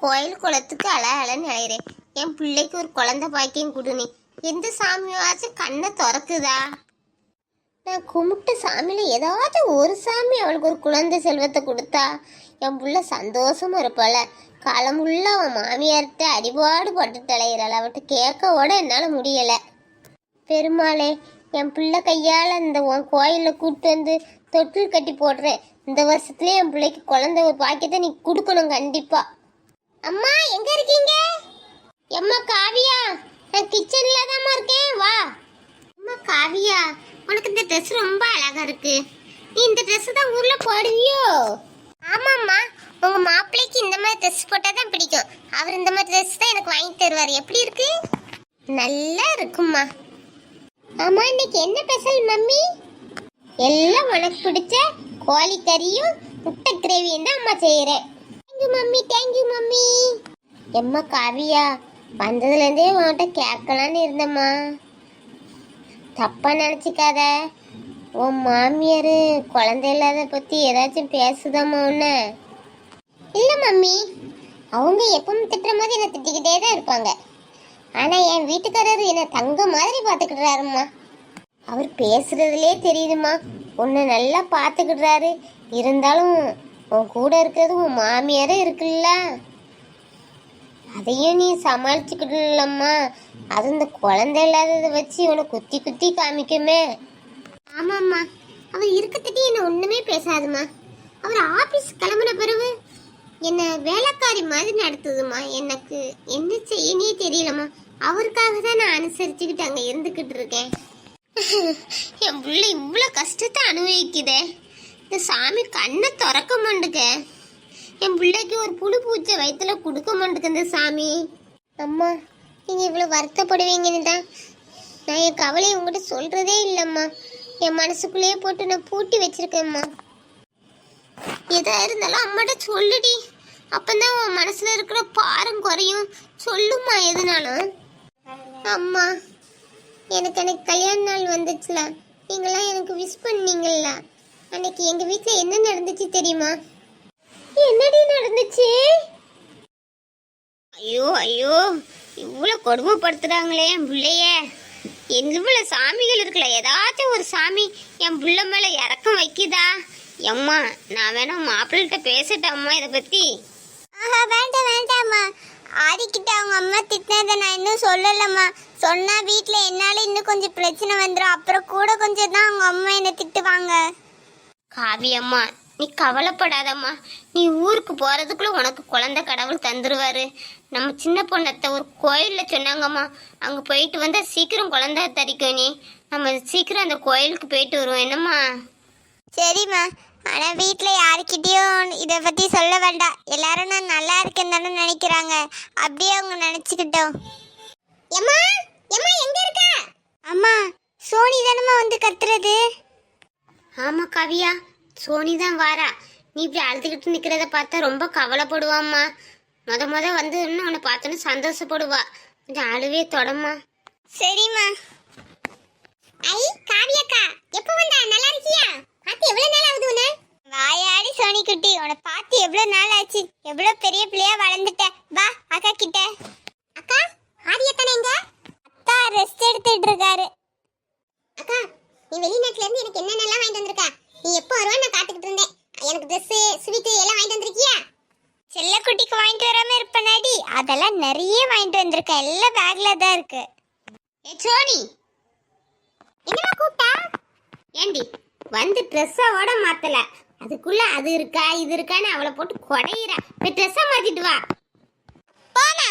கோயில் குளத்துக்கு அழன்னு அலையிறேன். என் பிள்ளைக்கு ஒரு குழந்தை பாக்கியம் கொடுனி. எந்த சாமியாச்சும் கண்ணை திறக்குதா? நான் கும்பிட்டு சாமியில ஏதாவது ஒரு சாமி அவளுக்கு ஒரு குழந்தை செல்வத்தை கொடுத்தா என் புள்ள சந்தோஷமா இருப்பாள. காலமுள்ள அவன் மாமியார்கிட்ட அடிபாடு பட்டு தலையிறாள். அவட்ட கேட்கவோட என்னால் முடியலை. பெருமாளே, என் பிள்ளை கையால் இந்த உன் கோயிலில் கூப்பிட்டு வந்து தொட்டில் கட்டி போடுறேன். இந்த வருஷத்துலேயே என் பிள்ளைக்கு குழந்தை ஒரு பாக்கியத்தை நீ கொடுக்கணும் கண்டிப்பா. அம்மா எங்க இருக்கீங்க? எம்மா காவியா, நான் கிச்சன்ல தான்மா இருக்கேன், வா. அம்மா காவியா, உனக்கு இந்த ட்ரெஸ் ரொம்ப அழகா இருக்கு. நீ இந்த ட்ரெஸ் தான் ஊர்ல போடுவியோ? ஆமாம்மா, உங்க மாப்பிள்ளைக்கு இந்த மாதிரி ட்ரெஸ் போட்டா தான் பிடிக்கும். அவர் இந்த மாதிரி ட்ரெஸ் தான் எனக்கு வாங்கி தருவார். எப்படி இருக்கு? நல்லா இருக்கும்மா. ஆமா, இன்னைக்கு என்ன ஸ்பெஷல் மம்மி? எல்லாம் உனக்கு பிடிச்ச கோழி கறியும் முட்டை கிரேவியும் தான் அம்மா செய்யறேன். Thank you mummy, thank you mummy. எம்மா காவியா, வந்ததுலேருந்தே உன்கிட்ட கேட்கலான்னு இருந்தம்மா. தப்பா நினச்சிக்காத. உன் மாமியார் குழந்தை இல்லாத பற்றி ஏதாச்சும் பேசுதாம்மா உன்ன? இல்லை மம்மி, அவங்க எப்பவும் திட்டுற மாதிரி என்னை திட்டிக்கிட்டே தான் இருப்பாங்க. ஆனால் என் வீட்டுக்காரர் என்னை தங்க மாதிரி பார்த்துக்கிட்டுறாருமா. அவர் பேசுறதுலே தெரியுதுமா உன்னை நல்லா பார்த்துக்கிடுறாரு. இருந்தாலும் உன் கூட இருக்கிறது உன் மாமியாரே இருக்குல்ல, அதையும் நீ சமாளிச்சுக்கிடலம்மா. அது இந்த குழந்தை இல்லாததை வச்சு உன்னை குத்தி குத்தி காமிக்குமே. ஆமாம்மா, அவர் இருக்கத்திட்டு என்னை ஒன்றுமே பேசாதுமா. அவர் ஆஃபீஸ் கிளம்புன பிறகு என்னை வேலைக்காரி மாதிரி நடத்துதுமா. எனக்கு என்ன செய்யனே தெரியலம்மா. அவருக்காக தான் நான் அனுசரிச்சுக்கிட்டு அங்கே இருந்துக்கிட்டு இருக்கேன். என் பிள்ளை இவ்வளோ கஷ்டத்தை அனுபவிக்குதே. இந்த சாமி கண்ணை திறக்க மாட்டுக்க. என் பிள்ளைக்கு ஒரு புழு பூச்சை வயிற்றுல கொடுக்க மாட்டுக்கு இந்த சாமி. அம்மா, நீங்கள் இவ்வளோ வருத்தப்படுவீங்கன்னு தான் நான் என் கவலையை உங்கள்கிட்ட சொல்கிறதே இல்லைம்மா. என் மனசுக்குள்ளேயே போட்டு நான் பூட்டி வச்சிருக்கேம்மா. எதா இருந்தாலும் அம்மாட்ட சொல்லுடி. அப்போதான் உன் மனசில் இருக்கிற பாரம் குறையும். சொல்லுமா எதுனாலும். அம்மா, எனக்கு அன்னைக்கு கல்யாண நாள் வந்துச்சுல, நீங்களாம் எனக்கு விஷ் பண்ணீங்கல்ல. அன்னைக்கு எங்கள் வீட்டில் என்ன நடந்துச்சு தெரியுமா? என்னடி நடந்துச்சு? ஐயோ ஐயோ, இவ்வளோ கொடுமைப்படுத்துகிறாங்களே என் பிள்ளைய. இவ்வளோ சாமிகள் இருக்குல்ல, ஏதாச்சும் ஒரு சாமி என் பிள்ளை மேலே இறக்கம் வைக்குதா? எம்மா, நான் வேணா மாப்பிள்ளைகிட்ட பேசட்டம்மா இதை பற்றி? வேண்டாம் வேண்டாம்மா. ஆதிக்கிட்ட அவங்க அம்மா திட்டினதை நான் இன்னும் சொல்லலம்மா. சொன்னால் வீட்டில் என்னால் இன்னும் கொஞ்சம் பிரச்சனை வந்துடும். அப்புறம் கூட கொஞ்சம் தான் அவங்க அம்மா என்னை திட்டுவாங்க. காவியம்மா, நீ கவலைப்படாதம்மா. நீ ஊருக்கு போகிறதுக்குள்ளே உனக்கு குழந்தை கடவுள் தந்துடுவார். நம்ம சின்ன பொண்ணத்தை ஒரு கோயிலில் சொன்னாங்கம்மா. அங்கே போயிட்டு வந்தால் சீக்கிரம் குழந்தை தரிக்கும். நீ நம்ம சீக்கிரம் அந்த கோயிலுக்கு போயிட்டு வருவோம். என்னம்மா? சரிம்மா, ஆனால் வீட்டில் யாருக்கிட்டேயும் இதை பற்றி சொல்ல வேண்டாம். எல்லாரும் நான் நல்லா இருக்கேன்னு தானே நினைக்கிறாங்க. அப்படியே அவங்க நினச்சிக்கிட்டோம். எம்மா எம்மா எங்கே இருக்கா? அம்மா, சோனி தானம்மா வந்து கத்துறது. ஆமாம் காவியா, சோனி தான் வாரா. நீ இப்படி அழுதுகிட்டு நிற்கிறத பார்த்தா ரொம்ப கவலைப்படுவாம்மா. முத வந்து இன்னும் உன்னை பார்த்தோன்னு சந்தோஷப்படுவா. கொஞ்சம் அழுவே தொடம்மா. சரிம்மா. ஐ காவியாக்கா, எப்போ வந்தா? நல்லா இருக்கியா? பார்த்து எவ்வளோ நாள் ஆகுது உன்னை? வாயாடி சோனி குட்டி, உன்னை பார்த்து எவ்வளோ நாள் ஆச்சு. எவ்வளோ பெரிய பிள்ளையா வளர்ந்துட்ட. வா அக்கா கிட்ட. அக்கா, ஆதியக்கா எங்க? அக்கா ரெஸ்ட் எடுத்துட்டு இருக்காரு. அக்கா, நீ வெளிநாட்டுல இருந்து எனக்கு என்னென்னலாம் வாங்கிட்டு வந்திருக்கா? நீ எப்போ வருவான்னு நான் காத்துக்கிட்டு இருந்தேன். எனக்கு ட்ரெஸ்ஸு ஸ்வீட்டு எல்லாம் வாங்கிட்டு வந்திருக்கியா? செல்லக்குட்டிக்கு வாங்கிட்டு வராமல் இருப்பனாடி. அதெல்லாம் நிறைய வாங்கிட்டு வந்திருக்கேன். எல்லாம் பேக்ல தான் இருக்கு. ஏ சோனி, என்னமா கூப்பிட்டா? ஏண்டி வந்து ட்ரெஸ்ஸோட மாத்தல, அதுக்குள்ள அது இருக்கா இது இருக்கான்னு அவளை போட்டு கொடையிறா. போய் ட்ரெஸ்ஸை மாத்திட்டு வா. போமா.